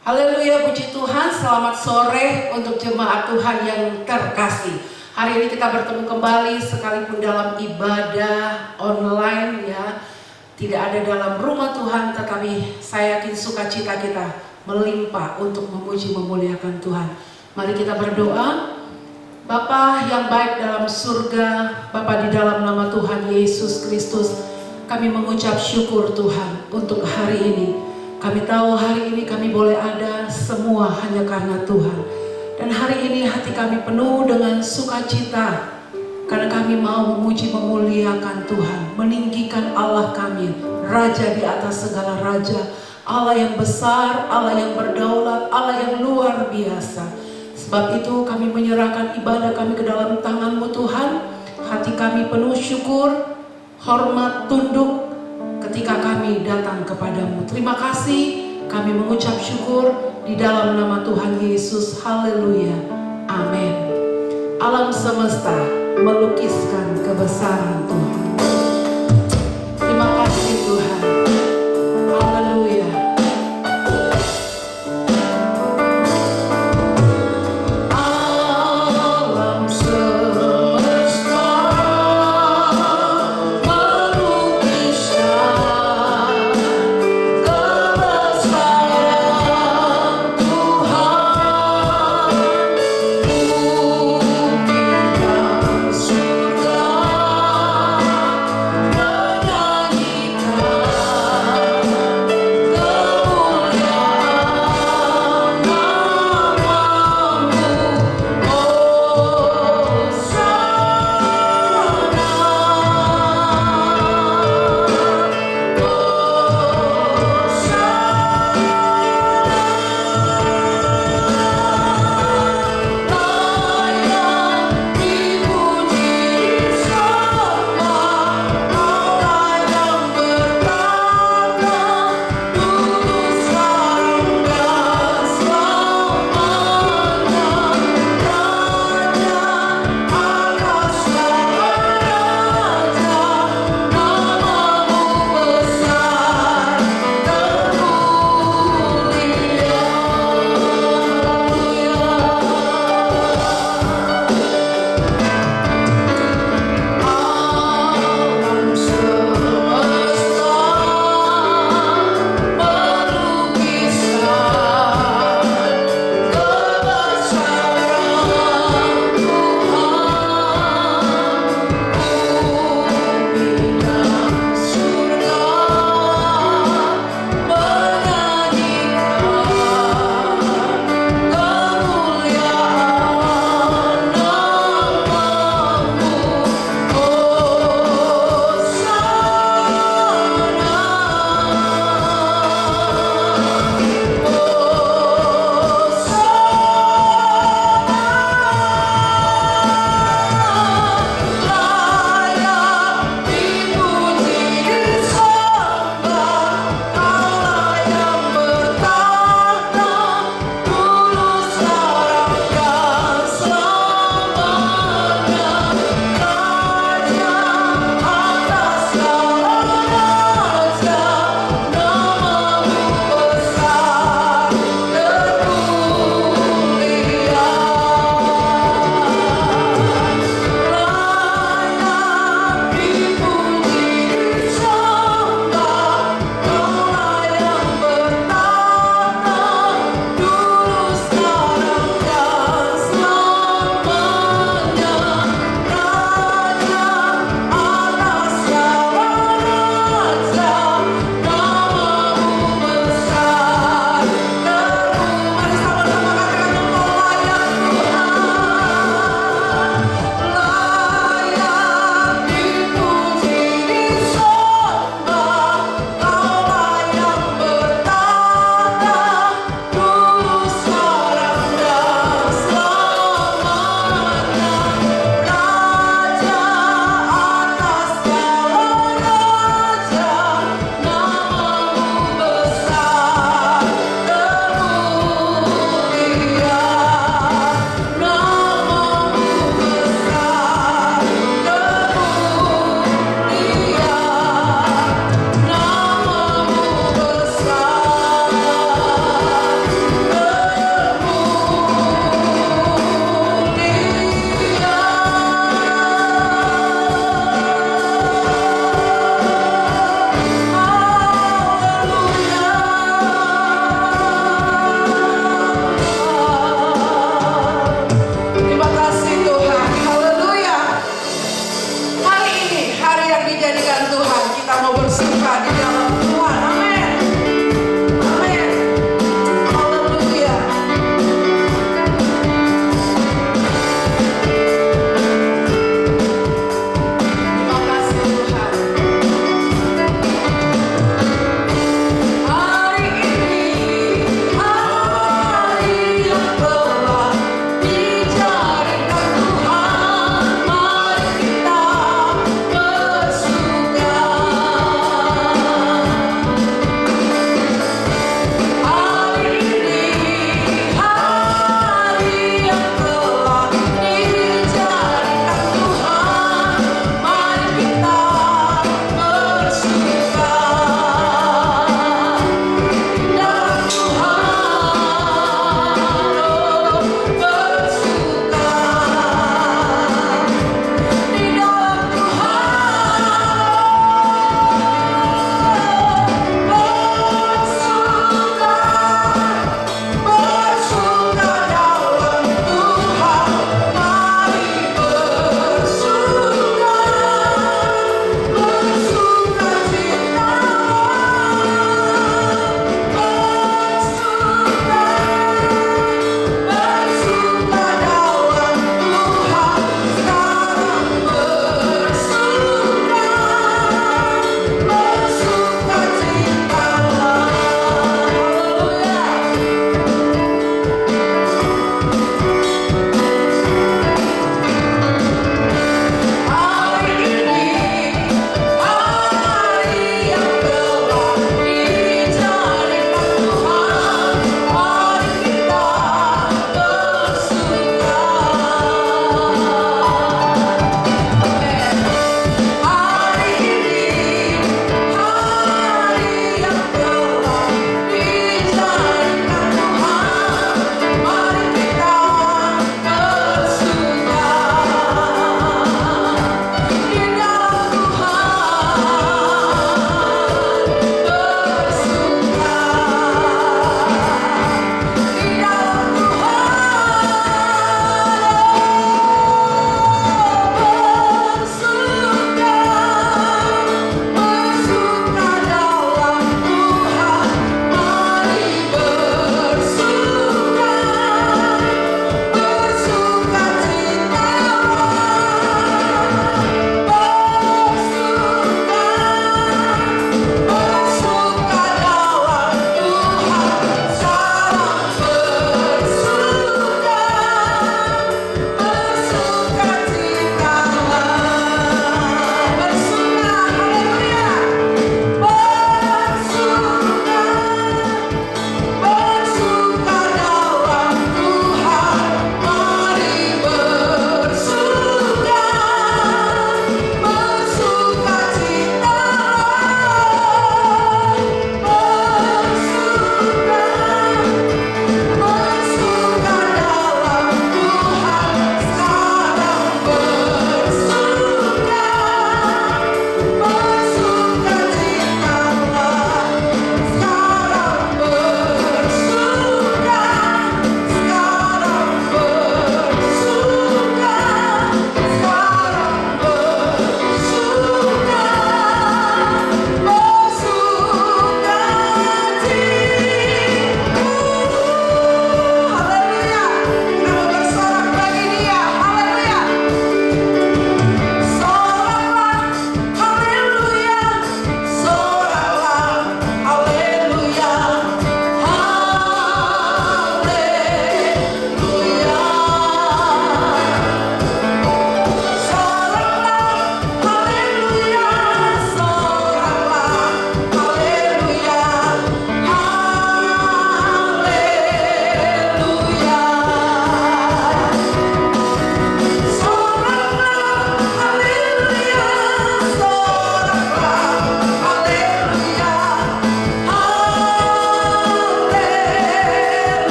Haleluya, puji Tuhan. Selamat sore untuk jemaat Tuhan yang terkasih. Hari ini kita bertemu kembali sekalipun dalam ibadah online ya. Tidak ada dalam rumah Tuhan, tetapi saya yakin sukacita kita melimpah untuk memuji memuliakan Tuhan. Mari kita berdoa. Bapa yang baik dalam surga, Bapa di dalam nama Tuhan Yesus Kristus, kami mengucap syukur Tuhan untuk hari ini. Kami tahu hari ini kami boleh ada semua hanya karena Tuhan. Dan hari ini hati kami penuh dengan sukacita karena kami mau memuji memuliakan Tuhan, meninggikan Allah kami, Raja di atas segala raja, Allah yang besar, Allah yang berdaulat, Allah yang luar biasa. Sebab itu kami menyerahkan ibadah kami ke dalam tangan-Mu Tuhan. Hati kami penuh syukur, hormat, tunduk ketika kami datang kepadamu. Terima kasih, kami mengucap syukur di dalam nama Tuhan Yesus. Haleluya, amin. Alam semesta melukiskan kebesaran Tuhan. Terima kasih Tuhan. Haleluya. Surga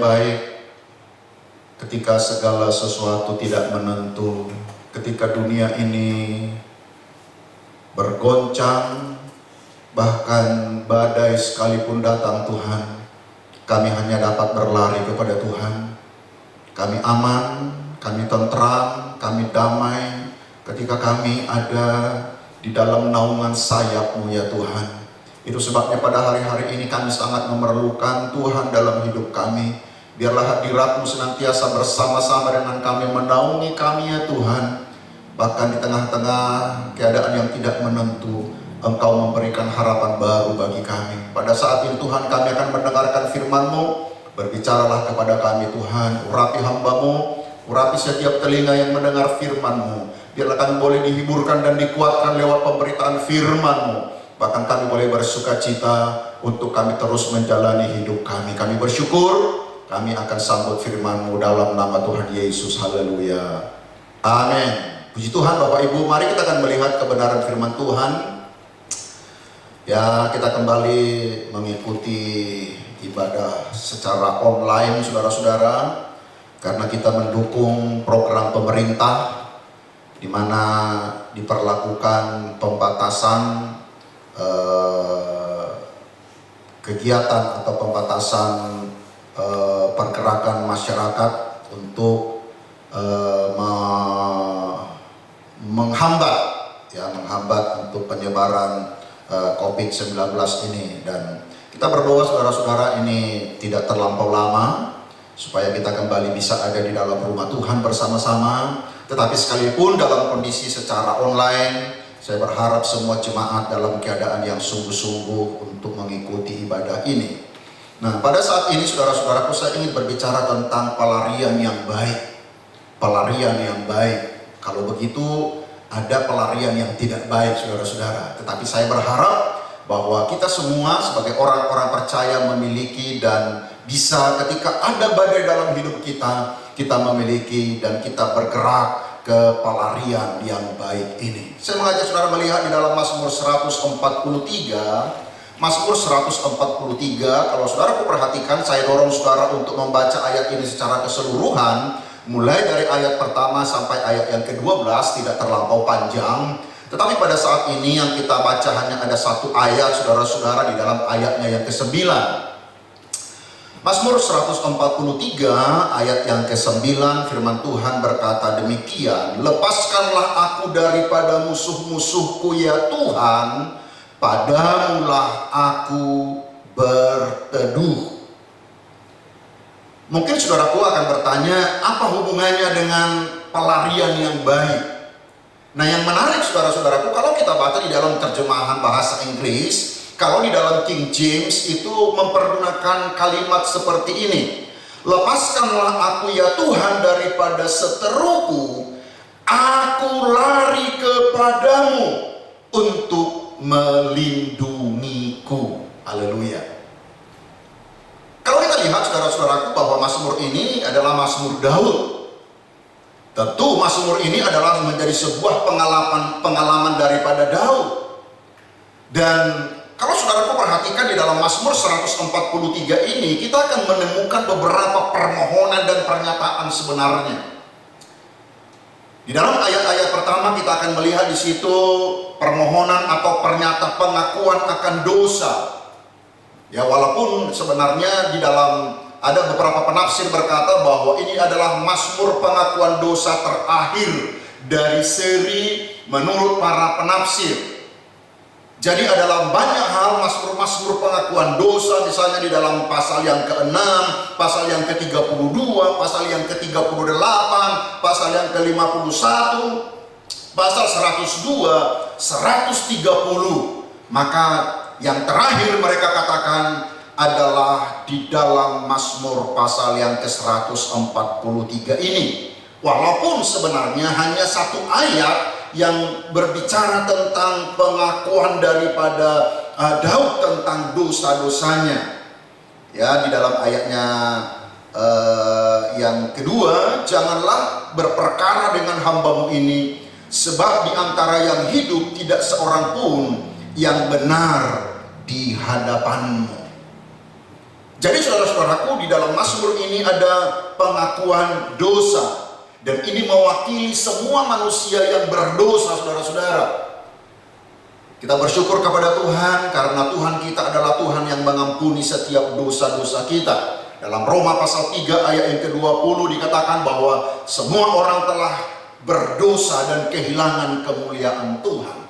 yang baik, ketika segala sesuatu tidak menentu, ketika dunia ini bergoncang, bahkan badai sekalipun datang Tuhan, kami hanya dapat berlari kepada Tuhan. Kami aman, kami tentram, kami damai ketika kami ada di dalam naungan sayap-Mu ya Tuhan. Itu sebabnya pada hari-hari ini kami sangat memerlukan Tuhan dalam hidup kami. Biarlah hadirat-Mu senantiasa bersama-sama dengan kami, menaungi kami ya Tuhan. Bahkan di tengah-tengah keadaan yang tidak menentu, Engkau memberikan harapan baru bagi kami. Pada saat ini Tuhan, kami akan mendengarkan firman-Mu. Berbicaralah kepada kami Tuhan, urapi hamba-Mu, urapi setiap telinga yang mendengar firman-Mu. Biarlah kami boleh dihiburkan dan dikuatkan lewat pemberitaan firman-Mu. Bahkan kami boleh bersuka cita untuk kami terus menjalani hidup kami. Kami bersyukur, kami akan sambut firman-Mu dalam nama Tuhan Yesus. Haleluya. Amin. Puji Tuhan Bapak Ibu, mari kita akan melihat kebenaran firman Tuhan. Ya, kita kembali mengikuti ibadah secara online saudara-saudara, karena kita mendukung program pemerintah di mana diperlakukan pembatasan kegiatan atau pembatasan pergerakan masyarakat untuk menghambat untuk penyebaran COVID-19 ini. Dan kita berdoa saudara-saudara ini tidak terlampau lama supaya kita kembali bisa ada di dalam rumah Tuhan bersama-sama. Tetapi sekalipun dalam kondisi secara online, saya berharap semua jemaat dalam keadaan yang sungguh-sungguh untuk mengikuti ibadah ini. Nah, pada saat ini saudara-saudaraku, saya ingin berbicara tentang pelarian yang baik. Pelarian yang baik. Kalau begitu, ada pelarian yang tidak baik saudara-saudara. Tetapi saya berharap bahwa kita semua sebagai orang-orang percaya memiliki dan bisa ketika ada badai dalam hidup kita, kita memiliki dan kita bergerak ke pelarian yang baik ini. Saya mengajak saudara melihat di dalam Mazmur 143. Mazmur 143, kalau saudara perhatikan, saya dorong saudara untuk membaca ayat ini secara keseluruhan, mulai dari ayat pertama sampai ayat yang ke-12, tidak terlampau panjang. Tetapi pada saat ini yang kita baca hanya ada satu ayat saudara-saudara di dalam ayatnya yang ke-9. Mazmur 143 ayat yang ke-9, firman Tuhan berkata demikian, lepaskanlah aku daripada musuh-musuhku ya Tuhan, padamulah aku berteduh. Mungkin saudaraku akan bertanya, apa hubungannya dengan pelarian yang baik? Nah, yang menarik saudara-saudaraku, kalau kita baca di dalam terjemahan bahasa Inggris, kalau di dalam King James itu mempergunakan kalimat seperti ini, lepaskanlah aku ya Tuhan daripada seteruku, aku lari kepadamu untuk melindungiku. Haleluya. Kalau kita lihat saudara-saudaraku bahwa Mazmur ini adalah Mazmur Daud. Tentu Mazmur ini adalah menjadi sebuah pengalaman daripada Daud. Dan kalau saudaraku perhatikan di dalam Mazmur 143 ini, kita akan menemukan beberapa permohonan dan pernyataan sebenarnya. Di dalam ayat-ayat pertama kita akan melihat di situ permohonan atau pernyataan pengakuan akan dosa. Ya, walaupun sebenarnya di dalam ada beberapa penafsir berkata bahwa ini adalah Mazmur pengakuan dosa terakhir dari seri menurut para penafsir. Jadi adalah banyak hal Mazmur-Mazmur pengakuan dosa, misalnya di dalam pasal yang ke-6, pasal yang ke-32, pasal yang ke-38, pasal yang ke-51, pasal 102, 130. Maka yang terakhir mereka katakan adalah di dalam Mazmur pasal yang ke-143 ini. Walaupun sebenarnya hanya satu ayat yang berbicara tentang pengakuan daripada Daud tentang dosa-dosanya. Ya, di dalam ayatnya yang kedua, janganlah berperkara dengan hamba-Mu ini, sebab di antara yang hidup tidak seorang pun yang benar di hadapan-Mu. Jadi saudara-saudaraku, di dalam Mazmur ini ada pengakuan dosa. Dan ini mewakili semua manusia yang berdosa, saudara-saudara. Kita bersyukur kepada Tuhan karena Tuhan kita adalah Tuhan yang mengampuni setiap dosa-dosa kita. Dalam Roma pasal 3 ayat yang ke-20 dikatakan bahwa semua orang telah berdosa dan kehilangan kemuliaan Tuhan.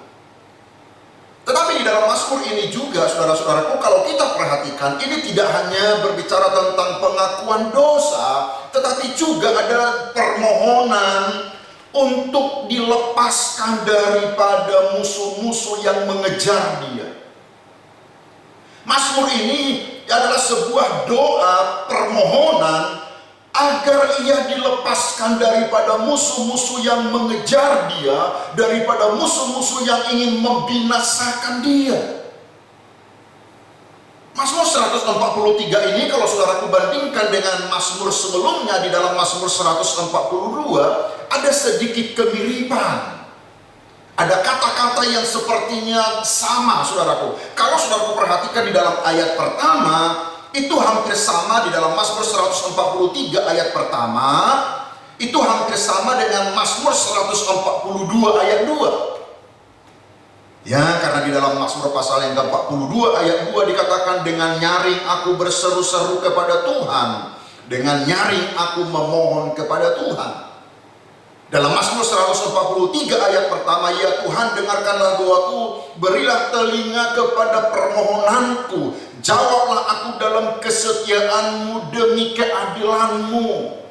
Tetapi di dalam Mazmur ini juga, saudara-saudaraku, kalau kita perhatikan, ini tidak hanya berbicara tentang pengakuan dosa, tetapi juga ada permohonan untuk dilepaskan daripada musuh-musuh yang mengejar dia. Mazmur ini adalah sebuah doa permohonan agar ia dilepaskan daripada musuh-musuh yang mengejar dia, daripada musuh-musuh yang ingin membinasakan dia. Mazmur 143 ini kalau saudaraku bandingkan dengan Mazmur sebelumnya, di dalam Mazmur 142 ada sedikit kemiripan. Ada kata-kata yang sepertinya sama, saudaraku. Kalau saudaraku perhatikan di dalam ayat pertama, itu hampir sama di dalam Mazmur 143 ayat pertama, itu hampir sama dengan Mazmur 142 ayat 2. Ya, karena di dalam Mazmur pasal yang ke-42 ayat 2 dikatakan, dengan nyaring aku berseru-seru kepada Tuhan, dengan nyaring aku memohon kepada Tuhan. Dalam Mazmur 143 ayat pertama, ya Tuhan, dengarkanlah doaku, berilah telinga kepada permohonanku, jawablah aku dalam kesetiaan-Mu demi keadilan-Mu.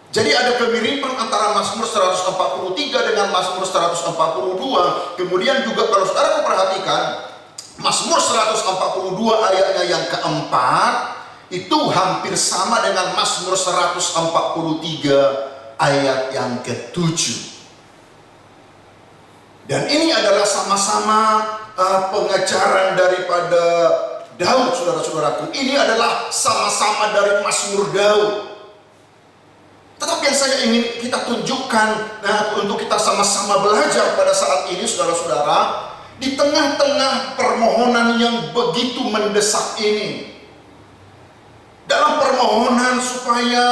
Jadi ada kemiripan antara Mazmur 143 dengan Mazmur 142. Kemudian juga kalau saudara perhatikan, Mazmur 142 ayatnya yang keempat itu hampir sama dengan Mazmur 143 ayat yang ke-7. Dan ini adalah sama-sama pengejaran daripada Daud, saudara-saudaraku. Ini adalah sama-sama dari Mazmur Daud. Tetapi yang saya ingin kita tunjukkan, untuk kita sama-sama belajar pada saat ini, saudara-saudara, di tengah-tengah permohonan yang begitu mendesak ini, dalam permohonan supaya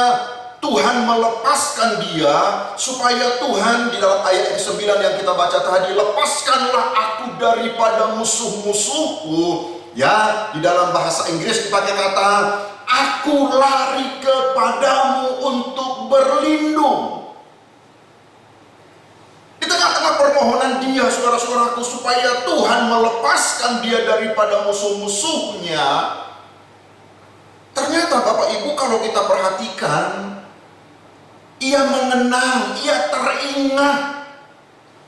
Tuhan melepaskan dia, supaya Tuhan di dalam ayat 9 yang kita baca tadi, lepaskanlah aku daripada musuh-musuhku. Ya, di dalam bahasa Inggris dipakai kata, aku lari kepadamu untuk berlindung. Di tengah-tengah permohonan dia, saudara-saudaraku, supaya Tuhan melepaskan dia daripada musuh-musuhnya, ternyata Bapak Ibu kalau kita perhatikan, ia mengenang, ia teringat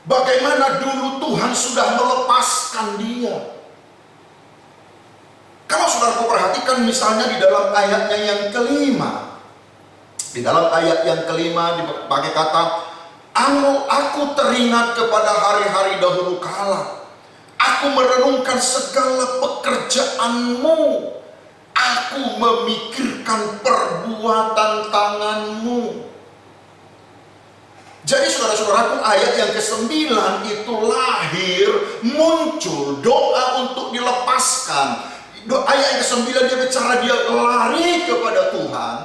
bagaimana dulu Tuhan sudah melepaskan dia. Kalau saudaraku perhatikan misalnya di dalam ayatnya yang kelima, di dalam ayat yang kelima dipakai kata, aku teringat kepada hari-hari dahulu kala, aku merenungkan segala pekerjaan-Mu, aku memikirkan perbuatan tangan-Mu. Jadi saudara-saudaraku, ayat yang ke-9 itu lahir, muncul doa untuk dilepaskan. Ayat yang ke-9 dia bicara dia lari kepada Tuhan,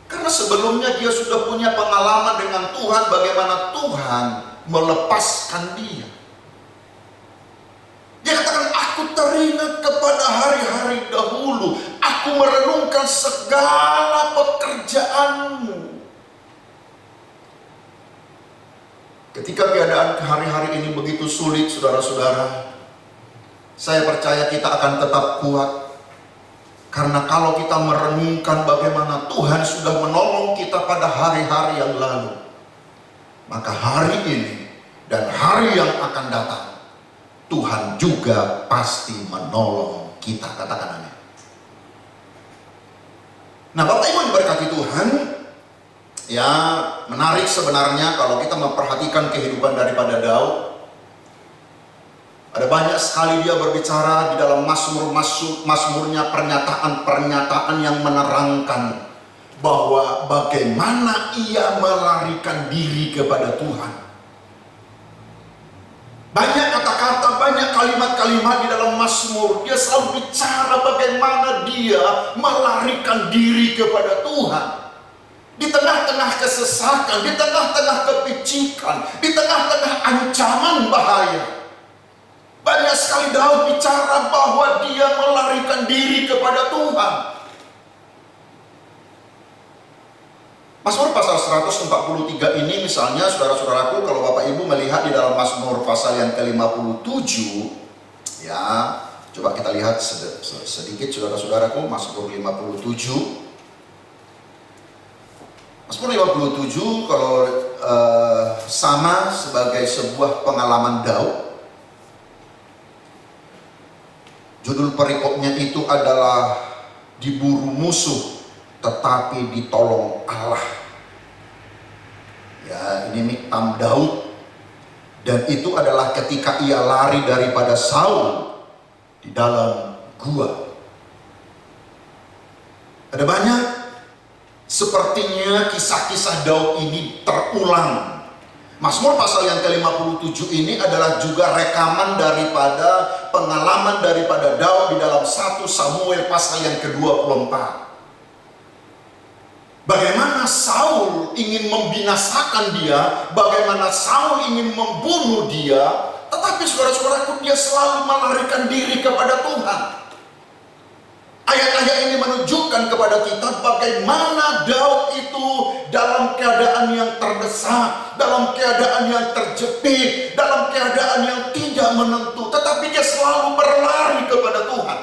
karena sebelumnya dia sudah punya pengalaman dengan Tuhan, bagaimana Tuhan melepaskan dia. Dia katakan, aku teringat kepada hari-hari dahulu, aku merenungkan segala pekerjaan-Mu. Ketika keadaan hari-hari ini begitu sulit, saudara-saudara, saya percaya kita akan tetap kuat. Karena kalau kita merenungkan bagaimana Tuhan sudah menolong kita pada hari-hari yang lalu, maka hari ini dan hari yang akan datang, Tuhan juga pasti menolong kita. Katakan amin. Nah, Bapak Ibu yang diberkati Tuhan, ya menarik sebenarnya kalau kita memperhatikan kehidupan daripada Daud. Ada banyak sekali dia berbicara di dalam Mazmurnya, pernyataan-pernyataan yang menerangkan bahwa bagaimana ia melarikan diri kepada Tuhan. Banyak kata-kata, banyak kalimat-kalimat di dalam Mazmur, dia selalu bicara bagaimana dia melarikan diri kepada Tuhan. Di tengah-tengah kesesakan, di tengah-tengah kepicikan, di tengah-tengah ancaman bahaya. Banyak sekali Daud bicara bahwa dia melarikan diri kepada Tuhan. Mazmur pasal 143 ini misalnya, saudara-saudaraku, kalau Bapak Ibu melihat di dalam Mazmur pasal yang ke-57, ya, coba kita lihat sedikit saudara-saudaraku, Mazmur 57. Mazmur 57 kalau sama sebagai sebuah pengalaman Daud. Judul perikopnya itu adalah diburu musuh tetapi ditolong Allah. Ya, ini miktam Daud. Dan itu adalah ketika ia lari daripada Saul di dalam gua. Ada banyak sepertinya kisah-kisah Daud ini terulang. Mazmur pasal yang ke-57 ini adalah juga rekaman daripada pengalaman daripada Daud di dalam 1 Samuel pasal yang ke-24. Bagaimana Saul ingin membinasakan dia, bagaimana Saul ingin membunuh dia, tetapi saudara-saudaraku, dia selalu melarikan diri kepada Tuhan. Ayat-ayat ini menunjukkan kepada kita bagaimana Daud itu dalam keadaan yang terdesak, dalam keadaan yang terjepit, dalam keadaan yang tidak menentu, tetapi dia selalu berlari kepada Tuhan.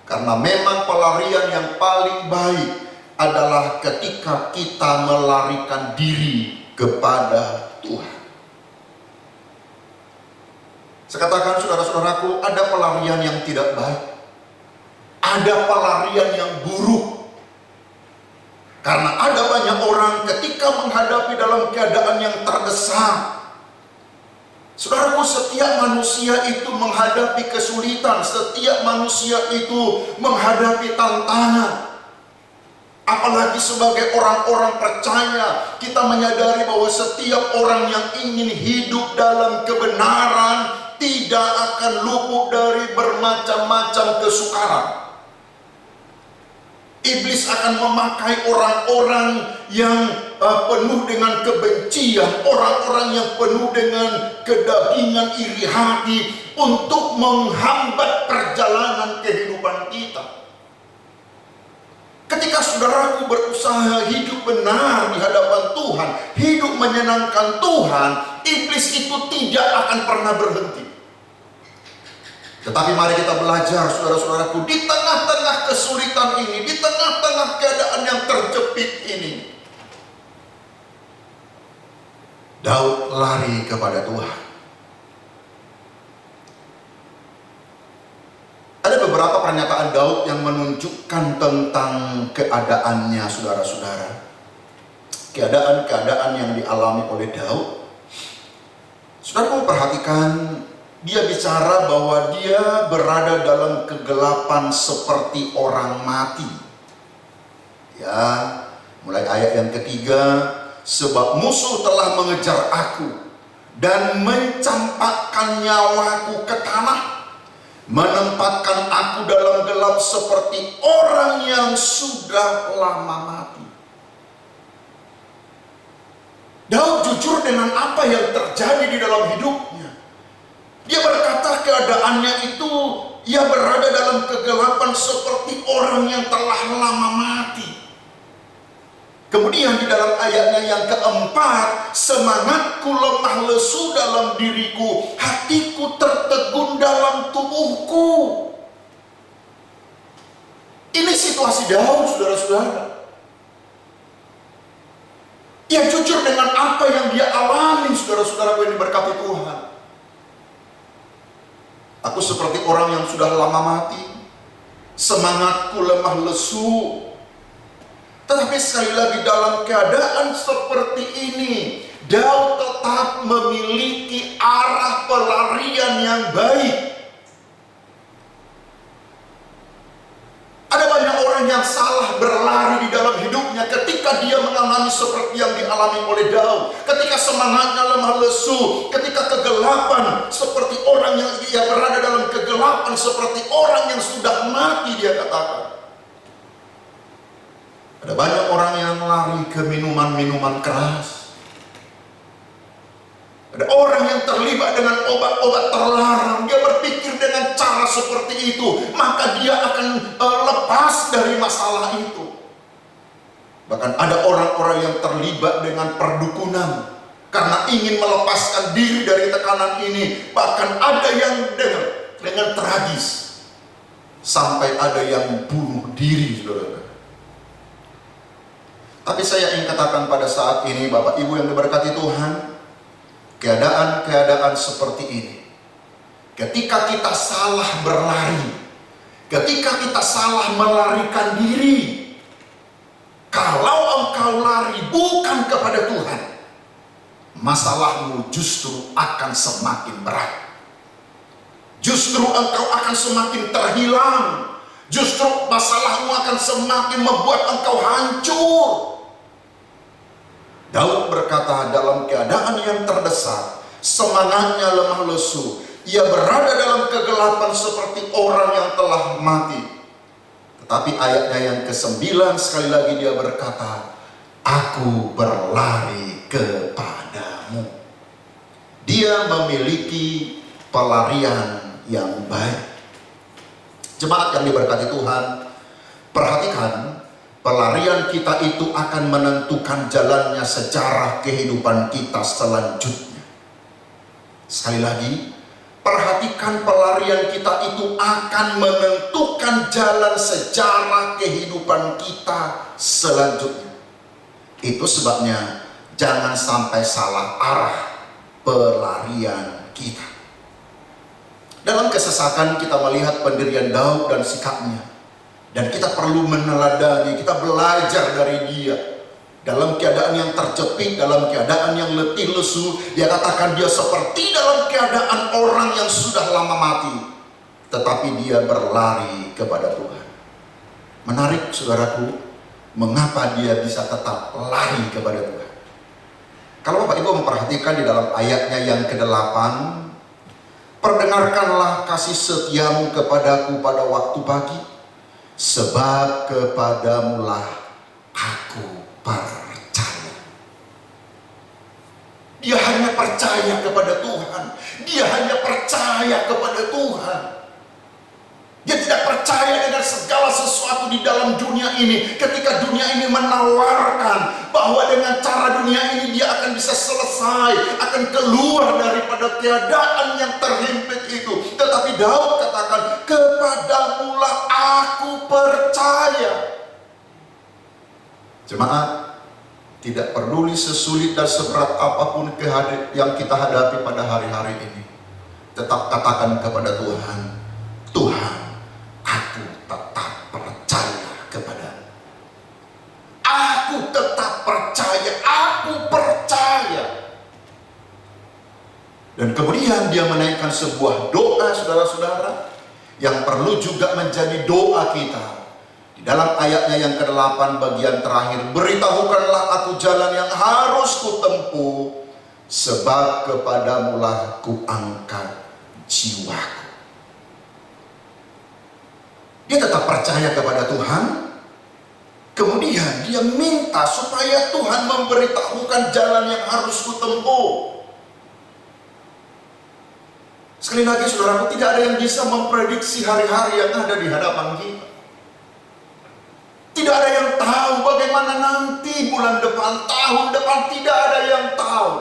Karena memang pelarian yang paling baik adalah ketika kita melarikan diri kepada Tuhan. Saya katakan saudara-saudaraku, ada pelarian yang tidak baik. Ada pelarian yang buruk. Karena ada banyak orang ketika menghadapi dalam keadaan yang terdesak. Saudaraku, setiap manusia itu menghadapi kesulitan, setiap manusia itu menghadapi tantangan. Apalagi sebagai orang-orang percaya, kita menyadari bahwa setiap orang yang ingin hidup dalam kebenaran tidak akan luput dari bermacam-macam kesukaran. Iblis akan memakai orang-orang yang penuh dengan kebencian, orang-orang yang penuh dengan kedagingan, iri hati, untuk menghambat perjalanan kehidupan kita. Ketika saudaraku berusaha hidup benar di hadapan Tuhan, hidup menyenangkan Tuhan, iblis itu tidak akan pernah berhenti. Tetapi mari kita belajar, saudara-saudaraku, di tengah-tengah kesulitan ini, di tengah-tengah keadaan yang terjepit ini, Daud lari kepada Tuhan. Ada beberapa pernyataan Daud yang menunjukkan tentang keadaannya, saudara-saudara. Keadaan-keadaan yang dialami oleh Daud. Saudara perhatikan, dia bicara bahwa dia berada dalam kegelapan seperti orang mati. Ya, mulai ayat yang ketiga, sebab musuh telah mengejar aku dan mencampakkan nyawaku ke tanah, menempatkan aku dalam gelap seperti orang yang sudah lama mati. Daud jujur dengan apa yang terjadi di dalam hidupnya. Dia berkata keadaannya itu, ia berada dalam kegelapan seperti orang yang telah lama mati. Kemudian di dalam ayatnya yang keempat, semangatku lemah lesu dalam diriku, hatiku tertegun dalam tubuhku. Ini situasi Daud, saudara-saudara. Ia jujur dengan apa yang dia alami, saudara-saudara yang diberkati Tuhan. Aku seperti orang yang sudah lama mati, semangatku lemah lesu. Tetapi sekali lagi dalam keadaan seperti ini, Daud tetap memiliki arah pelarian yang baik. Ada banyak orang yang salah berlari di dalam hidupnya ketika dia mengalami seperti yang dialami oleh Daud. Ketika semangatnya lemah lesu, ketika kegelapan, seperti orang yang dia berada dalam kegelapan, seperti orang yang sudah mati, dia katakan. Ada banyak orang yang lari ke minuman-minuman keras. Ada orang yang terlibat dengan obat-obat terlarang. Dia berpikir dengan cara seperti itu, maka dia akan lepas dari masalah itu. Bahkan ada orang-orang yang terlibat dengan perdukunan karena ingin melepaskan diri dari tekanan ini. Bahkan ada yang dengan tragis, sampai ada yang bunuh diri, saudara. Tapi saya ingin katakan pada saat ini, Bapak Ibu yang diberkati Tuhan, keadaan-keadaan seperti ini, ketika kita salah berlari, ketika kita salah melarikan diri, kalau engkau lari bukan kepada Tuhan, masalahmu justru akan semakin berat. Justru engkau akan semakin terhilang. Justru masalahmu akan semakin membuat engkau hancur. Daud berkata dalam keadaan yang terdesak, semangatnya lemah lesu, ia berada dalam kegelapan seperti orang yang telah mati. Tetapi ayatnya yang ke-9 sekali lagi dia berkata, aku berlari kepadamu. Dia memiliki pelarian yang baik. Jemaat yang diberkati Tuhan, perhatikan, pelarian kita itu akan menentukan jalannya sejarah kehidupan kita selanjutnya. Sekali lagi, perhatikan, pelarian kita itu akan menentukan jalan sejarah kehidupan kita selanjutnya. Itu sebabnya jangan sampai salah arah pelarian kita. Dalam kesesakan kita melihat pendirian Daud dan sikapnya, dan kita perlu meneladani, kita belajar dari dia. Dalam keadaan yang terjepit, dalam keadaan yang letih lesu, dia katakan dia seperti dalam keadaan orang yang sudah lama mati, tetapi dia berlari kepada Tuhan. Menarik saudaraku, mengapa dia bisa tetap lari kepada Tuhan? Kalau Bapak Ibu memperhatikan di dalam ayatnya yang ke-8, perdengarkanlah kasih setiamu kepadaku pada waktu pagi, sebab kepadamulah aku percaya. Dia hanya percaya kepada Tuhan. Dia hanya percaya kepada Tuhan. Dia tidak percaya dengan segala sesuatu di dalam dunia ini. Ketika dunia ini menawarkan bahwa dengan cara dunia ini dia akan bisa selesai, akan keluar daripada keadaan yang terhimpit itu. Tetapi Daud katakan, kepadamulah aku percaya. Jemaat, tidak peduli sesulit dan seberat apapun yang kita hadapi pada hari-hari ini, tetap katakan kepada Tuhan, Tuhan, aku tetap percaya kepadamu. Aku tetap percaya, aku percaya. Dan kemudian dia menaikkan sebuah doa, saudara-saudara, yang perlu juga menjadi doa kita. Di dalam ayatnya yang ke-8 bagian terakhir, beritahukanlah aku jalan yang harus kutempuh, sebab kepadamulah kuangkat jiwaku. Dia tetap percaya kepada Tuhan. Kemudian dia minta supaya Tuhan memberitahukan jalan yang harus kutempuh. Sekali lagi saudaraku, tidak ada yang bisa memprediksi hari-hari yang ada di hadapan kita. Tidak ada yang tahu bagaimana nanti bulan depan, tahun depan, tidak ada yang tahu.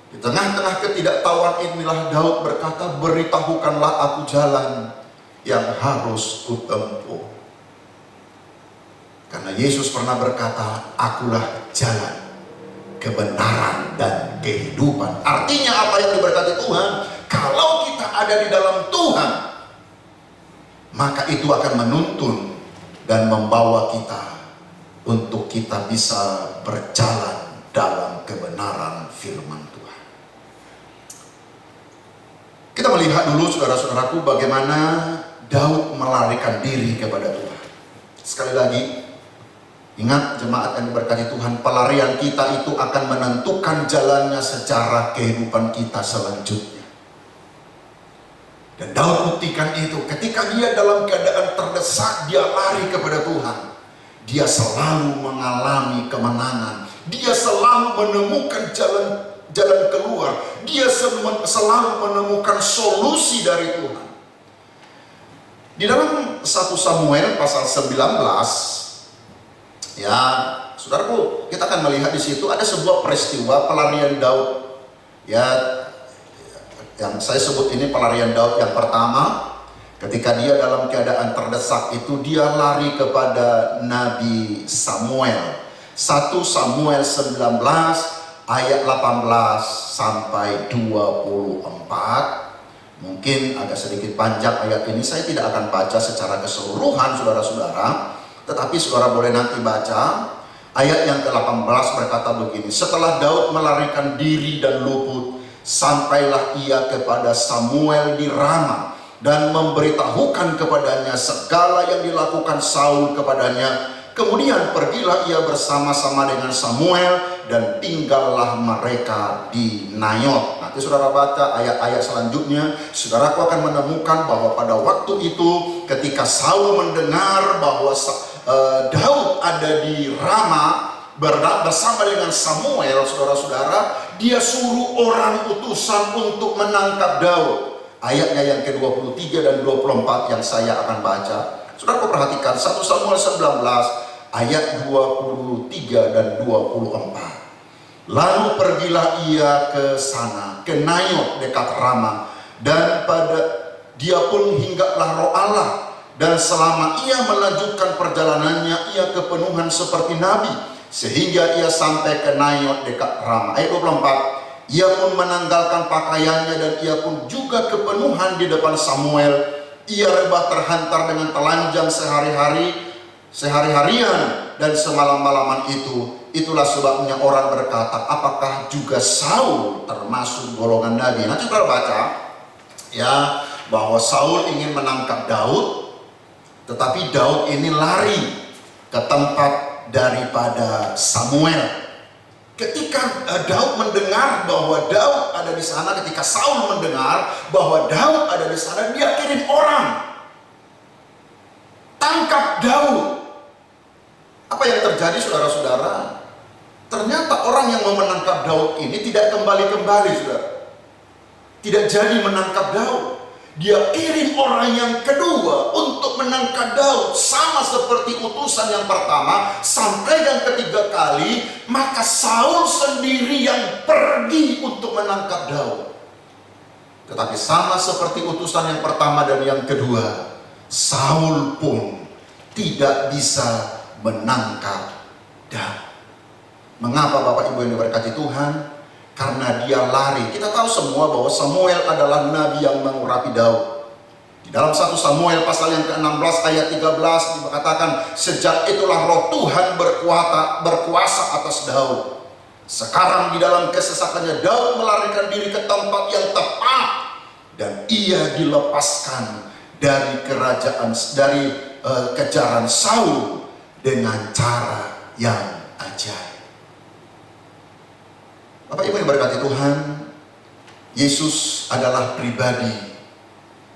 Di tengah-tengah ketidaktahuan inilah Daud berkata, beritahukanlah aku jalan yang harus kutempuh. Karena Yesus pernah berkata, akulah jalan, kebenaran, dan kehidupan. Artinya apa yang diberkati Tuhan? Kalau kita ada di dalam Tuhan, maka itu akan menuntun dan membawa kita untuk kita bisa berjalan dalam kebenaran firman Tuhan. Kita melihat dulu saudara-saudaraku bagaimana Daud melarikan diri kepada Tuhan. Sekali lagi, ingat jemaat yang diberkati Tuhan, pelarian kita itu akan menentukan jalannya sejarah kehidupan kita selanjutnya. Dan Daud buktikan itu ketika dia dalam keadaan terdesak, dia lari kepada Tuhan. Dia selalu mengalami kemenangan. Dia selalu menemukan jalan keluar. Dia selalu menemukan solusi dari Tuhan. Di dalam 1 Samuel pasal 19, ya, saudaraku, kita akan melihat di situ ada sebuah peristiwa pelarian Daud. Ya, yang saya sebut ini pelarian Daud yang pertama, ketika dia dalam keadaan terdesak itu dia lari kepada Nabi Samuel. 1 Samuel 19 ayat 18 sampai 24. Mungkin agak sedikit panjang ayat ini, saya tidak akan baca secara keseluruhan saudara-saudara, tetapi saudara boleh nanti baca. Ayat yang ke-18 berkata begini, setelah Daud melarikan diri dan luput, sampailah ia kepada Samuel di Rama dan memberitahukan kepadanya segala yang dilakukan Saul kepadanya. Kemudian pergilah ia bersama-sama dengan Samuel dan tinggallah mereka di Nayot. Nanti saudara baca ayat-ayat selanjutnya, saudaraku akan menemukan bahwa pada waktu itu ketika Saul mendengar bahwa Daud ada di Rama bersama dengan Samuel, saudara-saudara, dia suruh orang utusan untuk menangkap Daud. Ayatnya yang ke-23 dan 24 yang saya akan baca. Saudara perhatikan 1 Samuel 19 ayat 23 dan 24. Lalu pergilah ia ke sana, ke Nayot dekat Rama, dan dia pun hinggaplah roh Allah, dan selama ia melanjutkan perjalanannya ia kepenuhan seperti nabi, sehingga ia sampai ke Nayot dekat Rama. Ayat 24, ia pun menanggalkan pakaiannya dan ia pun juga kepenuhan di depan Samuel. Ia rebah terhantar dengan telanjang sehari-harian dan semalam-malaman itu. Itulah sebabnya orang berkata, apakah juga Saul termasuk golongan nabi? Nanti kita baca ya bahwa Saul ingin menangkap Daud, tetapi Daud ini lari ke tempat daripada Samuel. Ketika Daud mendengar bahwa Daud ada di sana, ketika Saul mendengar bahwa Daud ada di sana, dia kirim orang tangkap Daud. Apa yang terjadi saudara-saudara? Ternyata orang yang mau menangkap Daud ini tidak kembali-kembali, saudara. Tidak jadi menangkap Daud. Dia kirim orang yang kedua untuk menangkap Daud, sama seperti utusan yang pertama. Sampai yang ketiga kali, maka Saul sendiri yang pergi untuk menangkap Daud. Tetapi sama seperti utusan yang pertama dan yang kedua, Saul pun tidak bisa menangkap Daud. Mengapa Bapak Ibu yang diberkati Tuhan? Karena dia lari. Kita tahu semua bahwa Samuel adalah nabi yang mengurapi Daud. Di dalam 1 Samuel pasal yang ke-16 ayat 13 dikatakan, sejak itulah roh Tuhan berkuasa atas Daud. Sekarang di dalam kesesakannya Daud melarikan diri ke tempat yang tepat, dan ia dilepaskan dari kejaran Saul dengan cara yang ajaib. Bapak Ibu yang diberkati Tuhan, Yesus adalah pribadi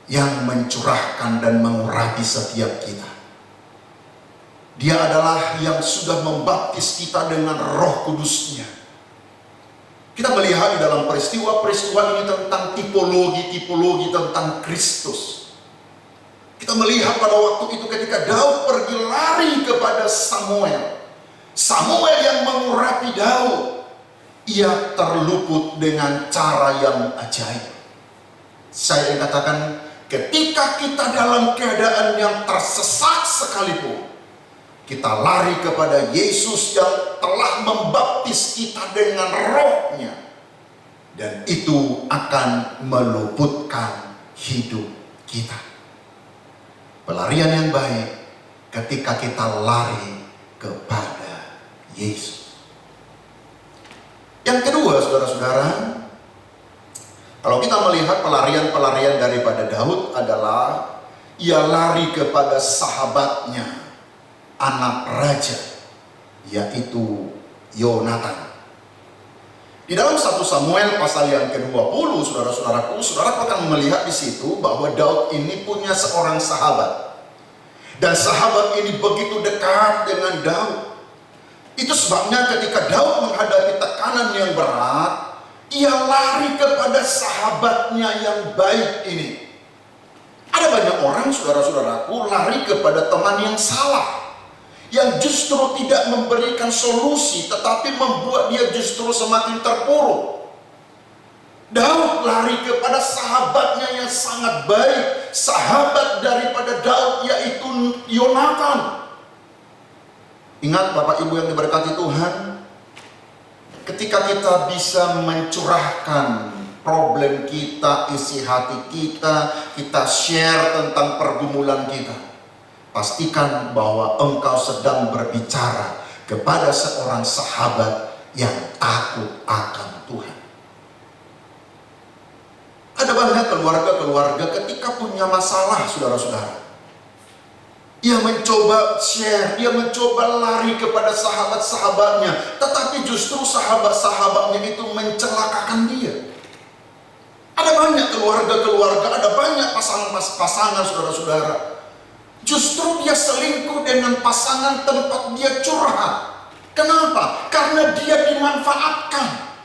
yang mencurahkan dan mengurapi setiap kita. Dia adalah yang sudah membaptis kita dengan Roh Kudus-Nya. Kita melihat di dalam peristiwa-peristiwa ini tentang tipologi tentang Kristus. Kita melihat pada waktu itu ketika Daud pergi lari kepada Samuel. Samuel yang mengurapi Daud. Ia terluput dengan cara yang ajaib. Saya katakan, ketika kita dalam keadaan yang tersesat sekalipun, kita lari kepada Yesus yang telah membaptis kita dengan Roh-Nya, dan itu akan meluputkan hidup kita. Pelarian yang baik ketika kita lari kepada Yesus. Yang kedua, saudara-saudara, kalau kita melihat pelarian-pelarian daripada Daud adalah ia lari kepada sahabatnya, anak raja, yaitu Yonatan. Di dalam 1 Samuel pasal yang ke-20, saudara-saudaraku, saudara akan melihat di situ bahwa Daud ini punya seorang sahabat. Dan sahabat ini begitu dekat dengan Daud. Itu sebabnya ketika Daud menghadapi tekanan yang berat, ia lari kepada sahabatnya yang baik ini. Ada banyak orang, saudara-saudaraku, lari kepada teman yang salah, yang justru tidak memberikan solusi, tetapi membuat dia justru semakin terpuruk. Daud lari kepada sahabatnya yang sangat baik, sahabat daripada Daud, yaitu Yonatan. Ingat Bapak Ibu yang diberkati Tuhan, ketika kita bisa mencurahkan problem kita, isi hati kita, kita share tentang pergumulan kita, pastikan bahwa engkau sedang berbicara kepada seorang sahabat yang takut akan Tuhan. Ada banyak keluarga-keluarga ketika punya masalah, saudara-saudara, ia mencoba share, dia mencoba lari kepada sahabat-sahabatnya, tetapi justru sahabat-sahabatnya itu mencelakakan dia. Ada banyak keluarga-keluarga, ada banyak pasangan, saudara-saudara, justru dia selingkuh dengan pasangan tempat dia curhat. Kenapa? Karena dia dimanfaatkan.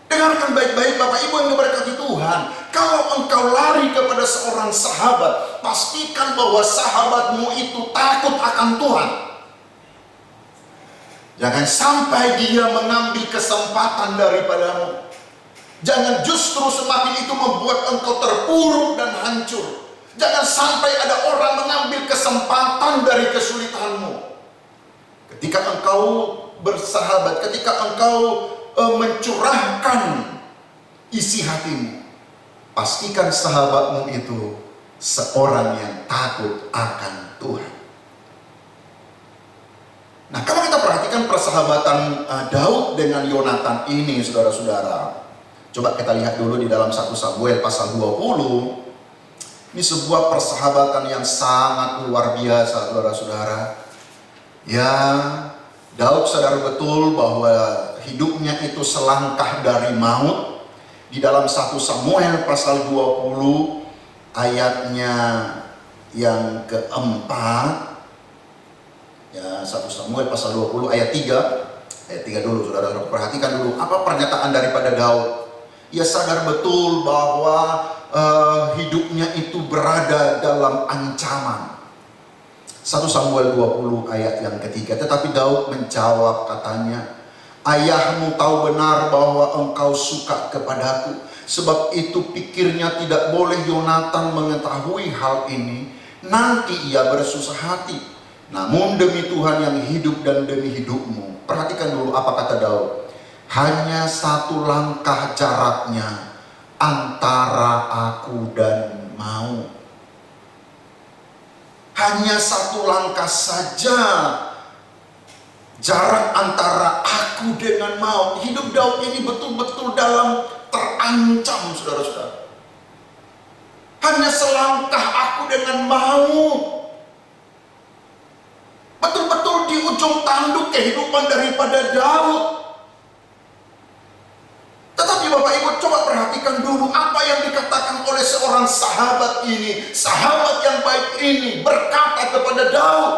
Dengarkan baik-baik Bapak Ibu yang diberkati Tuhan. Kalau engkau lari kepada seorang sahabat, pastikan bahwa sahabatmu itu takut akan Tuhan. Jangan sampai dia mengambil kesempatan daripadamu. Jangan justru semakin itu membuat engkau terpuruk dan hancur. Jangan sampai ada orang mengambil kesempatan dari kesulitanmu. Ketika engkau bersahabat, ketika engkau mencurahkan isi hatimu, pastikan sahabatmu itu seorang yang takut akan Tuhan. Nah, kalau kita perhatikan persahabatan Daud dengan Yonatan ini, saudara-saudara, coba kita lihat dulu di dalam 1 Samuel pasal 20. Ini sebuah persahabatan yang sangat luar biasa, saudara-saudara. Ya, Daud sadar betul bahwa hidupnya itu selangkah dari maut. Di dalam 1 Samuel pasal 20 ayatnya yang keempat, ya 1 Samuel pasal 20 ayat 3. Ayat 3 dulu, saudara-saudara, perhatikan dulu apa pernyataan daripada Daud. Ia sadar betul bahwa hidupnya itu berada dalam ancaman. 1 Samuel 20 ayat yang ketiga. Tetapi Daud menjawab, katanya, ayahmu tahu benar bahwa engkau suka kepadaku, sebab itu pikirnya tidak boleh Yonatan mengetahui hal ini, nanti ia bersusah hati. Namun demi Tuhan yang hidup dan demi hidupmu. Perhatikan dulu apa kata Daud. Hanya satu langkah jaraknya antara aku dan mau. Hanya satu langkah saja jarak antara aku dengan maut. Hidup Daud ini betul-betul dalam terancam, saudara-saudara. Hanya selangkah aku dengan maut. Betul-betul di ujung tanduk kehidupan daripada Daud. Tetapi Bapak Ibu coba perhatikan dulu apa yang dikatakan oleh seorang sahabat ini. Sahabat yang baik ini berkata kepada Daud.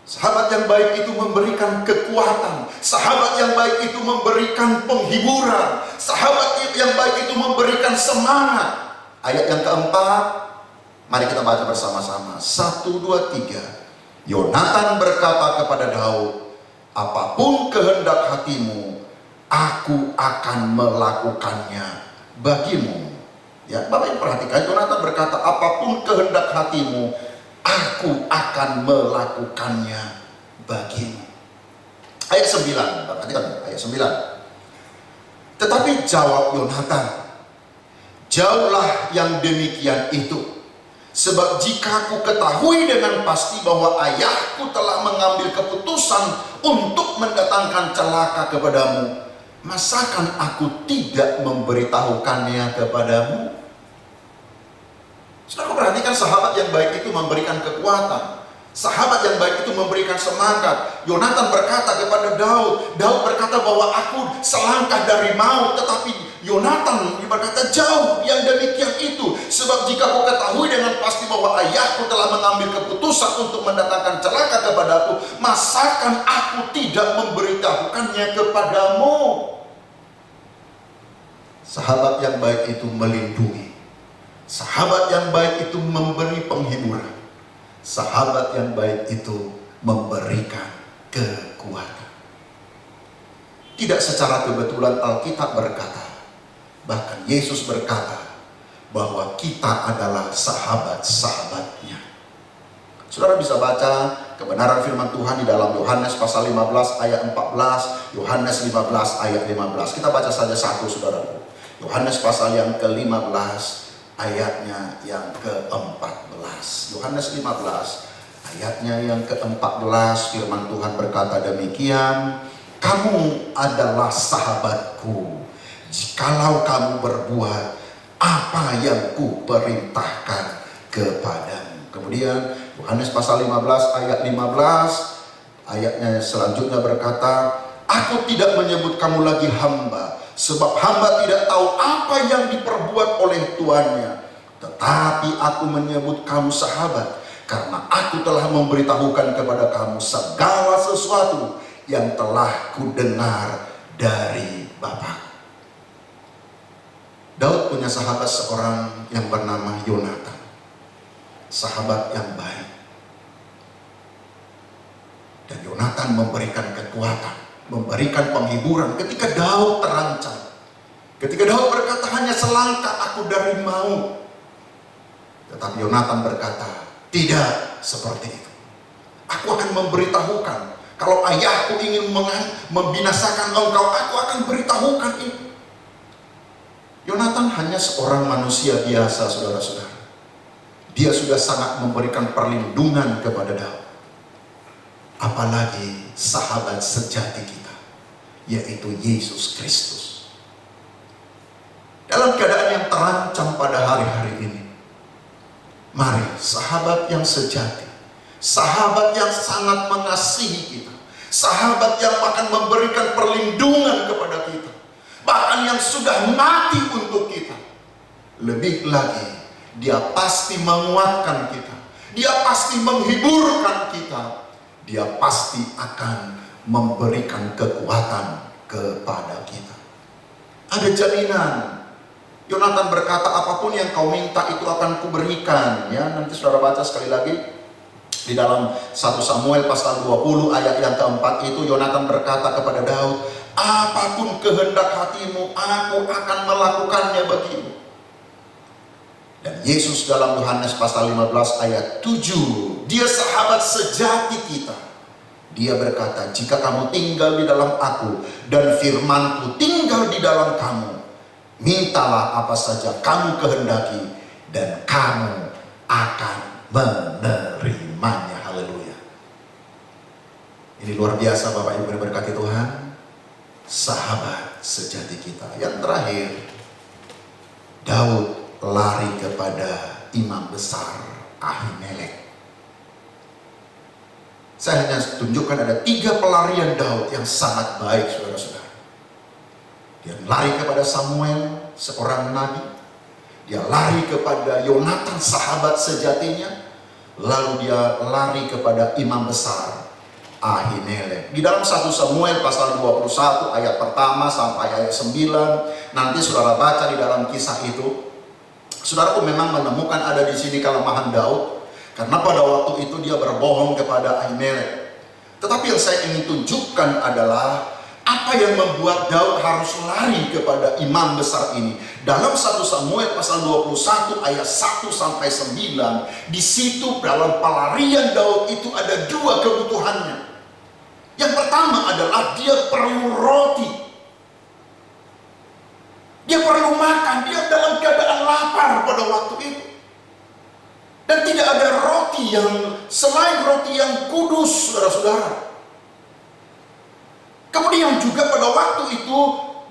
Sahabat yang baik itu memberikan kekuatan. Sahabat yang baik itu memberikan penghiburan. Sahabat yang baik itu memberikan semangat. Ayat yang keempat, mari kita baca bersama-sama. 1, 2, 3. Yonatan berkata kepada Daud, apapun kehendak hatimu, aku akan melakukannya bagimu. Ya, Bapak Ibu perhatikan, Yonatan berkata, apapun kehendak hatimu, aku akan melakukannya bagimu. Ayat 9, perhatikan ayat 9. Tetapi jawab Yonatan, jauhlah yang demikian itu. Sebab jika aku ketahui dengan pasti bahwa ayahku telah mengambil keputusan untuk mendatangkan celaka kepadamu, masakan aku tidak memberitahukannya kepadamu? sahabat yang baik itu memberikan kekuatan. Sahabat yang baik itu memberikan semangat. Yonatan berkata kepada Daud. Daud berkata bahwa aku selangkah dari maut. Tetapi Yonatan berkata jauh yang demikian itu. Sebab jika kau ketahui dengan pasti bahwa ayahku telah mengambil keputusan untuk mendatangkan celaka kepadaku, masakan aku tidak memberitahukannya kepadamu? Sahabat yang baik itu melindungi. Sahabat yang baik itu memberi penghiburan. Sahabat yang baik itu memberikan kekuatan. Tidak secara kebetulan Alkitab berkata, bahkan Yesus berkata bahwa kita adalah sahabat-sahabatnya. Saudara bisa baca kebenaran firman Tuhan di dalam Yohanes pasal 15 ayat 14, Yohanes 15 ayat 15. Kita baca saja satu, saudara. Yohanes pasal yang ke-15 ayatnya yang ke-14. Yohanes 15 ayatnya yang ke-14, firman Tuhan berkata demikian, kamu adalah sahabatku jikalau kamu berbuat apa yang kuperintahkan kepadamu. Kemudian Yohanes pasal 15 ayat 15, ayatnya selanjutnya berkata, aku tidak menyebut kamu lagi hamba, sebab hamba tidak tahu apa yang diperbuat oleh tuannya. Tetapi aku menyebut kamu sahabat, karena aku telah memberitahukan kepada kamu segala sesuatu yang telah kudengar dari Bapa. Daud punya sahabat seorang yang bernama Yonatan. Sahabat yang baik. Dan Yonatan memberikan kekuatan, memberikan penghiburan ketika Daud terancam. Ketika Daud berkata hanya selangkah aku dari maut. Tetapi Yonatan berkata, tidak seperti itu. Aku akan memberitahukan. Kalau ayahku ingin membinasakan engkau, aku akan beritahukan itu. Yonatan hanya seorang manusia biasa, saudara-saudara. Dia sudah sangat memberikan perlindungan kepada Daud. Apalagi sahabat sejati kita, yaitu Yesus Kristus. Dalam keadaan yang terancam pada hari-hari ini, mari sahabat yang sejati, sahabat yang sangat mengasihi kita, sahabat yang akan memberikan perlindungan kepada kita, bahkan yang sudah mati untuk kita. Lebih lagi, dia pasti menguatkan kita, dia pasti menghiburkan kita, dia pasti akan memberikan kekuatan kepada kita. Ada jaminan. Yonatan berkata, apapun yang kau minta itu akan kuberikan. Ya, nanti saudara baca sekali lagi di dalam 1 Samuel pasal 20 ayat yang keempat itu, Yonatan berkata kepada Daud, apapun kehendak hatimu, aku akan melakukannya bagimu. Dan Yesus dalam Yohanes pasal 15 ayat 7, dia sahabat sejati kita. Dia berkata, jika kamu tinggal di dalam aku dan firmanku tinggal di dalam kamu, mintalah apa saja kamu kehendaki dan kamu akan menerimanya. Haleluya. Ini luar biasa Bapak Ibu diberkati Tuhan. Sahabat sejati kita. Yang terakhir, Daud lari kepada imam besar Ahimelek. Saya hanya tunjukkan ada 3 pelarian Daud yang sangat baik, saudara-saudara. Dia lari kepada Samuel, seorang nabi. Dia lari kepada Yonatan, sahabat sejatinya. Lalu dia lari kepada imam besar Ahimelek. Di dalam 1 Samuel pasal 21 ayat pertama sampai ayat 9, nanti saudara baca di dalam kisah itu. Saudaraku memang menemukan ada di sini kelemahan Daud, karena pada waktu itu dia berbohong kepada Ahimelek. Tetapi yang saya ingin tunjukkan adalah apa yang membuat Daud harus lari kepada imam besar ini. Dalam 1 Samuel pasal 21 ayat 1 sampai 9, di situ dalam pelarian Daud itu ada 2 kebutuhannya. Yang pertama adalah dia perlu roti. Dia perlu makan, dia dalam keadaan lapar pada waktu itu. Dan tidak ada roti yang selain roti yang kudus, saudara-saudara. Kemudian juga pada waktu itu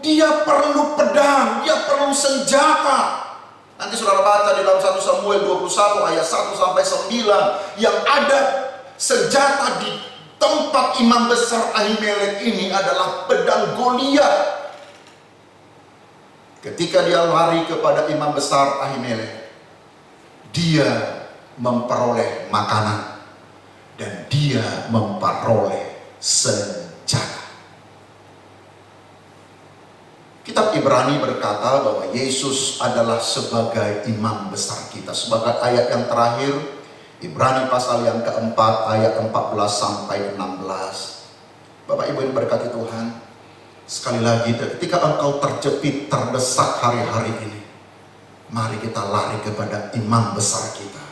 dia perlu pedang, dia perlu senjata. Nanti saudara baca di dalam 1 Samuel 21 ayat 1 sampai 9, yang ada senjata di tempat imam besar Ahimelek ini adalah pedang Goliat. Ketika dia lari kepada imam besar Ahimelek, dia memperoleh makanan dan dia memperoleh senjata. Kitab Ibrani berkata bahwa Yesus adalah sebagai imam besar kita. Sebagai ayat yang terakhir, Ibrani pasal yang keempat ayat 14 sampai 16. Bapak Ibu yang berkati Tuhan, sekali lagi ketika engkau terjepit, terdesak hari-hari ini, mari kita lari kepada imam besar kita,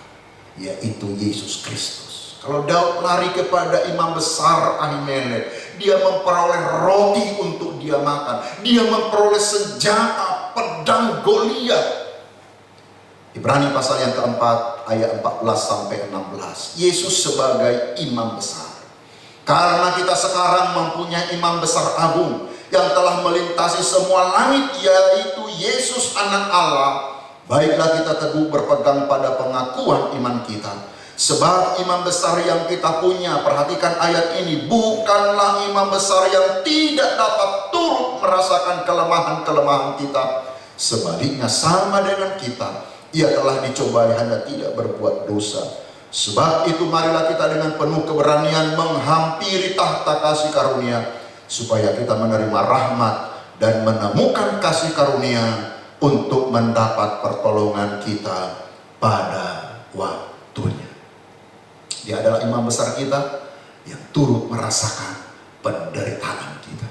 yaitu Yesus Kristus. Kalau Daud lari kepada imam besar Ahimelek, dia memperoleh roti untuk dia makan. Dia memperoleh senjata pedang Goliat. Ibrani pasal yang keempat ayat 14 sampai 16. Yesus sebagai imam besar. Karena kita sekarang mempunyai imam besar agung yang telah melintasi semua langit, yaitu Yesus anak Allah. Baiklah kita teguh berpegang pada pengakuan iman kita. Sebab imam besar yang kita punya, perhatikan ayat ini, bukanlah imam besar yang tidak dapat turut merasakan kelemahan-kelemahan kita. Sebaliknya sama dengan kita, ia telah dicobai hanya tidak berbuat dosa. Sebab itu marilah kita dengan penuh keberanian menghampiri tahta kasih karunia, supaya kita menerima rahmat dan menemukan kasih karunia untuk mendapat pertolongan kita pada waktunya. Dia adalah imam besar kita yang turut merasakan penderitaan kita.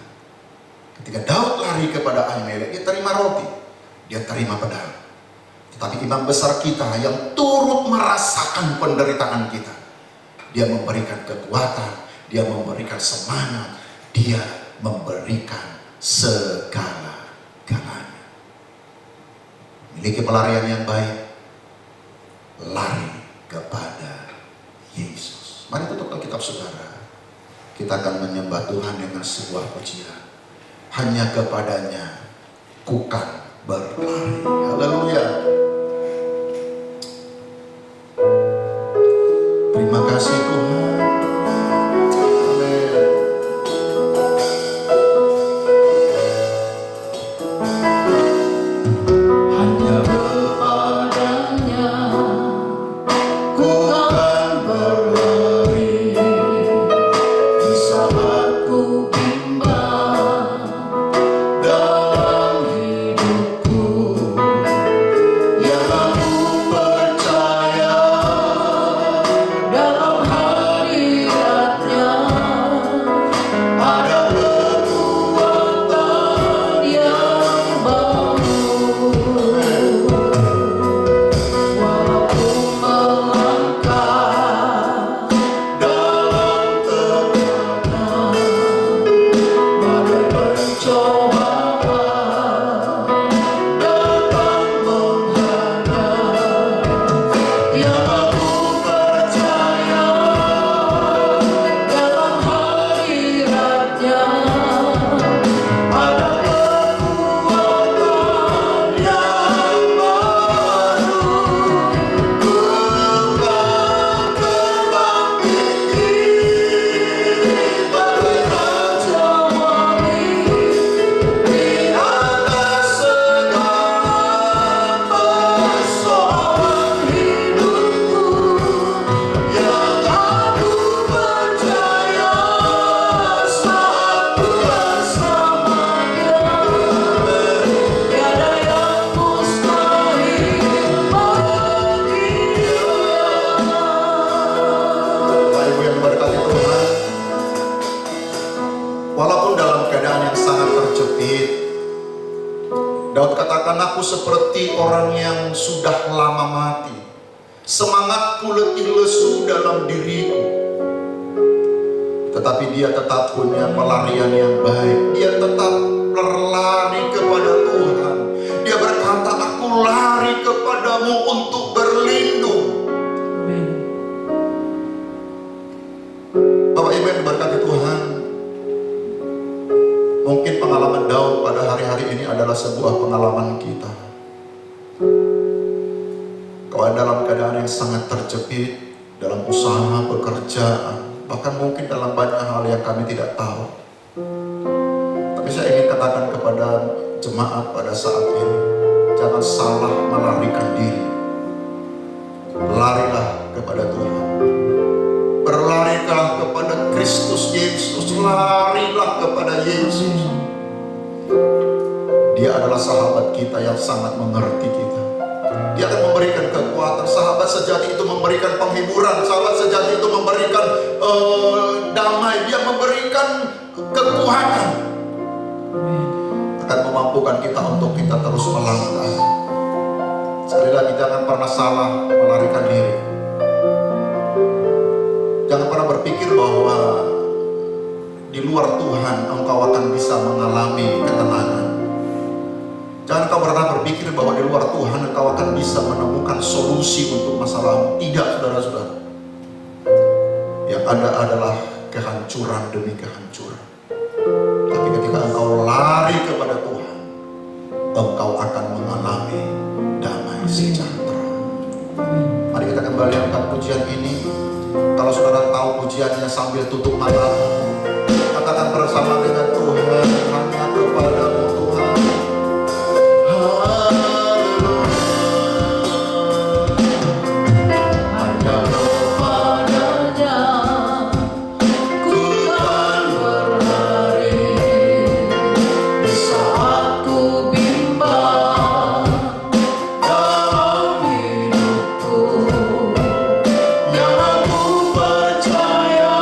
Ketika Daud lari kepada Ahimelek, dia terima roti, dia terima pedang. Tetapi imam besar kita yang turut merasakan penderitaan kita, dia memberikan kekuatan, dia memberikan semangat, dia memberikan segala-galanya. Miliki pelarian yang baik, lari kepada Yesus. Mari tutup Alkitab saudara. Kita akan menyembah Tuhan dengan sebuah pujian. Hanya kepadanya ku kan berlari. Haleluya. Terima kasih Tuhan. Amin. Hanya kepadanya ku kan berlari di saat ku bimbang dalam hidupku. Ya aku percaya dalam hadiratnya ada kekuatan yang baru. Walaupun melangkah dalam tekanan, badai pencobaan datang menghadap, yang aku percaya dalam hadiratnya ada kekuatan yang baru. Ku kan terbang tinggi bagai raja wali di atas segala persoalan hidupku. Yang aku percaya saat ku bersamanya, tiada yang mustahil bagi Dia. Bapak Ibu yang berkati Tuhan, walaupun dalam keadaan yang sangat terjepit, Daud katakan, aku seperti orang yang sudah lama mati. Semangatku letih lesu dalam diriku. Tetapi dia tetap punya pelarian yang baik. Dia tetap berlari kepada Tuhan. Dia berkata, aku lari kepadamu untuk berlindung. Bapak Ibu yang diberkati Tuhan, mungkin pengalaman Daud pada hari-hari ini adalah sebuah pengalaman kita. Kau dalam keadaan yang sangat terjepit dalam usaha, pekerjaan, bahkan mungkin dalam banyak hal yang kami tidak tahu. Tapi saya ingin katakan kepada jemaat pada saat ini, jangan salah melarikan diri. Larilah kepada Tuhan. Berlarilah kepada Kristus Yesus. Larilah kepada Yesus. Dia adalah sahabat kita yang sangat mengerti kita. Dia akan memberikan kekuatan. Sahabat sejati itu memberikan penghiburan. Sahabat sejati itu memberikan damai. Dia memberikan kekuatan. Akan memampukan kita untuk kita terus melangkah. Sekali lagi, jangan pernah salah melarikan diri. Jangan pernah berpikir bahwa di luar Tuhan engkau akan bisa mengalami ketenangan. Jangan kau pernah berpikir bahwa di luar Tuhan engkau akan bisa menemukan solusi untuk masalahmu. Tidak, saudara-saudara. Yang ada adalah kehancuran demi kehancuran. Tapi ketika engkau lari kepada Tuhan, engkau akan mengalami damai sejahtera. Mari kita kembali angkat pujian ini. Kalau saudara tahu pujiannya sambil tutup matamu, katakan bersama dengan Tuhan, hanya kepadamu Tuhan. Percaya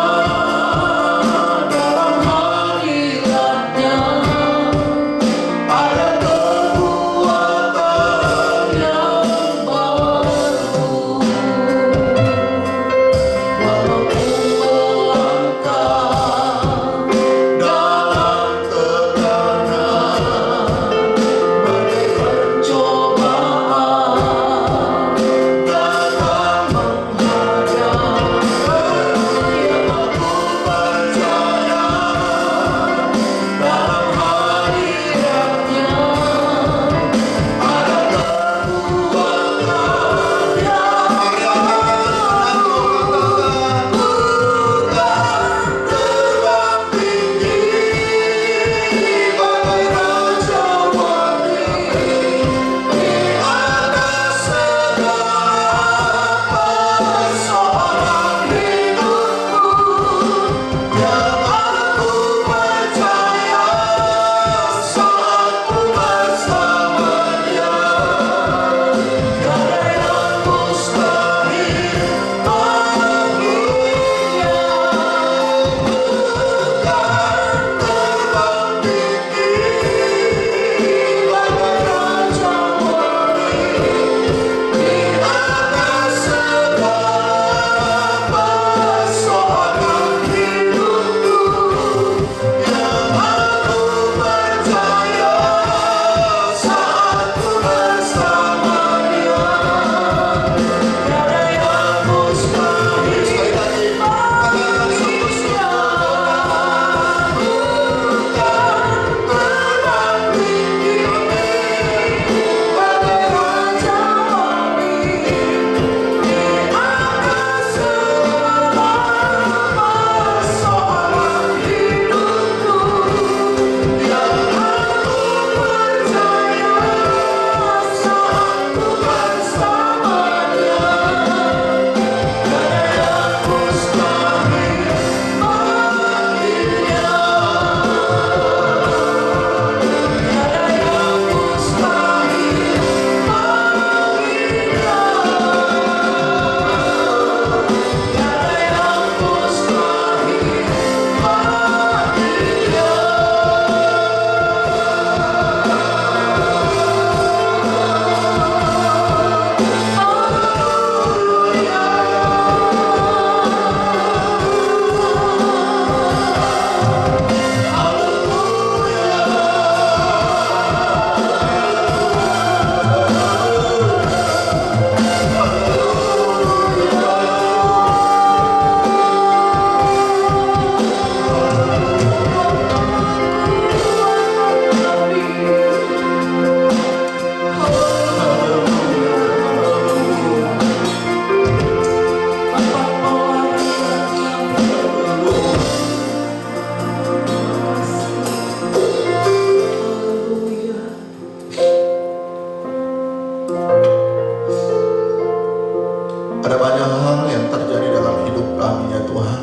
Ada banyak hal yang terjadi dalam hidup kami ya Tuhan,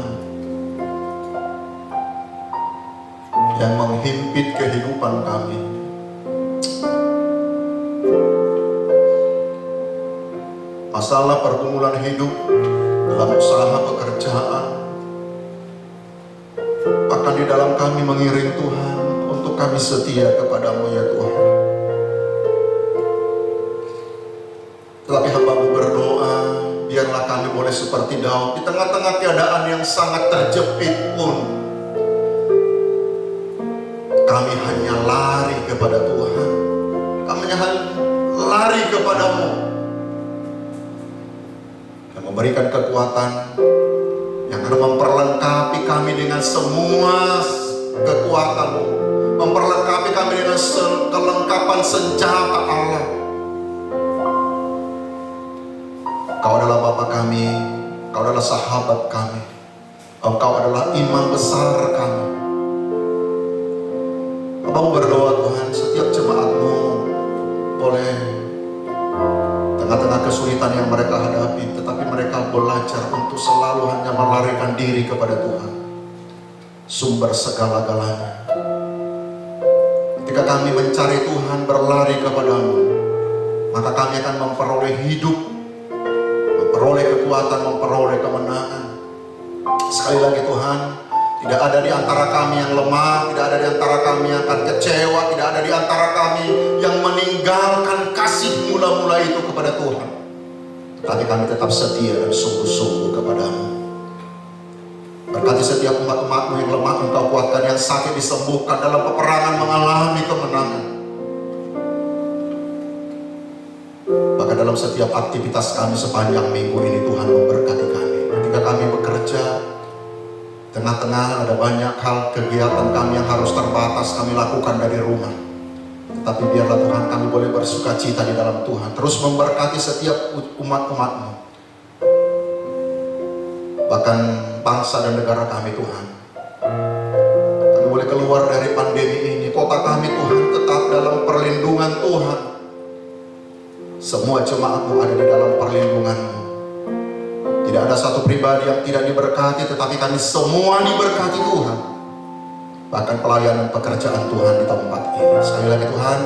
yang menghimpit kehidupan kami. Masalah pergumulan hidup dalam usaha pekerjaan, bahkan di dalam kami mengiring Tuhan untuk kami setia kepadamu ya Tuhan. Tetapi hamba-Mu berdoa, biarlah kami boleh seperti Daud di tengah-tengah keadaan yang sangat terjepit pun, kami hanya lari kepada Tuhan. Kami hanya lari kepadamu yang memberikan kekuatan, yang akan memperlengkapi kami dengan semua kekuatan-Mu, memperlengkapi kami dengan kelengkapan senjata Allah. Kau adalah Bapa kami, Kau adalah sahabat kami, Kau adalah imam besar kami. Abang berdoa Tuhan, setiap jemaat-Mu boleh tengah-tengah kesulitan yang mereka hadapi, tetapi mereka belajar untuk selalu hanya melarikan diri kepada Tuhan, sumber segala-galanya. Ketika kami mencari Tuhan, berlari kepadamu, maka kami akan memperoleh hidup, memperoleh kekuatan, memperoleh kemenangan. Sekali lagi Tuhan, tidak ada di antara kami yang lemah, tidak ada di antara kami yang akan kecewa, tidak ada di antara kami yang meninggalkan kasih mula-mula itu kepada Tuhan. Tapi kami tetap setia dan sungguh-sungguh kepadamu. Berkati setiap umat-umat-Mu yang lemah Engkau kuatkan, yang sakit disembuhkan, dalam peperangan mengalami kemenangan. Bahkan dalam setiap aktivitas kami sepanjang minggu ini Tuhan memberkati kami. Ketika kami bekerja, tengah-tengah ada banyak hal kegiatan kami yang harus terbatas kami lakukan dari rumah. Tetapi biarlah Tuhan kami boleh bersuka cita di dalam Tuhan. Terus memberkati setiap umat-umat-Mu. Bahkan bangsa dan negara kami Tuhan. Kami boleh keluar dari pandemi ini. Kota kami Tuhan tetap dalam perlindungan Tuhan. Semua jemaat-Mu ada di dalam perlindungan-Mu. Tidak ada satu pribadi yang tidak diberkati, tetapi kami semua diberkati Tuhan. Bahkan pelayanan pekerjaan Tuhan di tempat ini. Sekali lagi Tuhan,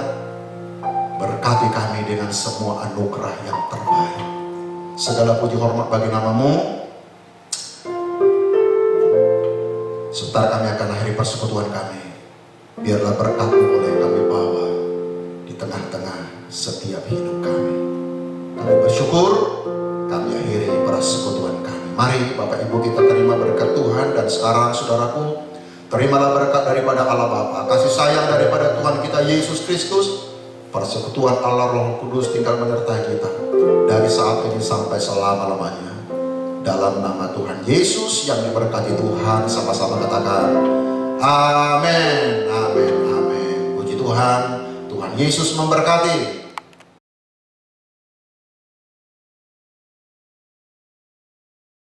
berkati kami dengan semua anugerah yang terbaik. Segala puji hormat bagi nama-Mu. Sebentar kami akan akhiri persekutuan kami. Biarlah berkat-Mu boleh kami bawa di tengah-tengah setiap hidup kami. Kami bersyukur, kami akhiri persekutuan kami. Mari Bapak Ibu kita terima berkat Tuhan. Dan sekarang saudaraku, terimalah berkat daripada Allah Bapa, kasih sayang daripada Tuhan kita Yesus Kristus, persekutuan Allah Roh Kudus tinggal menyertai kita dari saat ini sampai selama-lamanya. Dalam nama Tuhan Yesus yang diberkati Tuhan, sama-sama katakan amin, amin, amin. Puji Tuhan, Tuhan Yesus memberkati.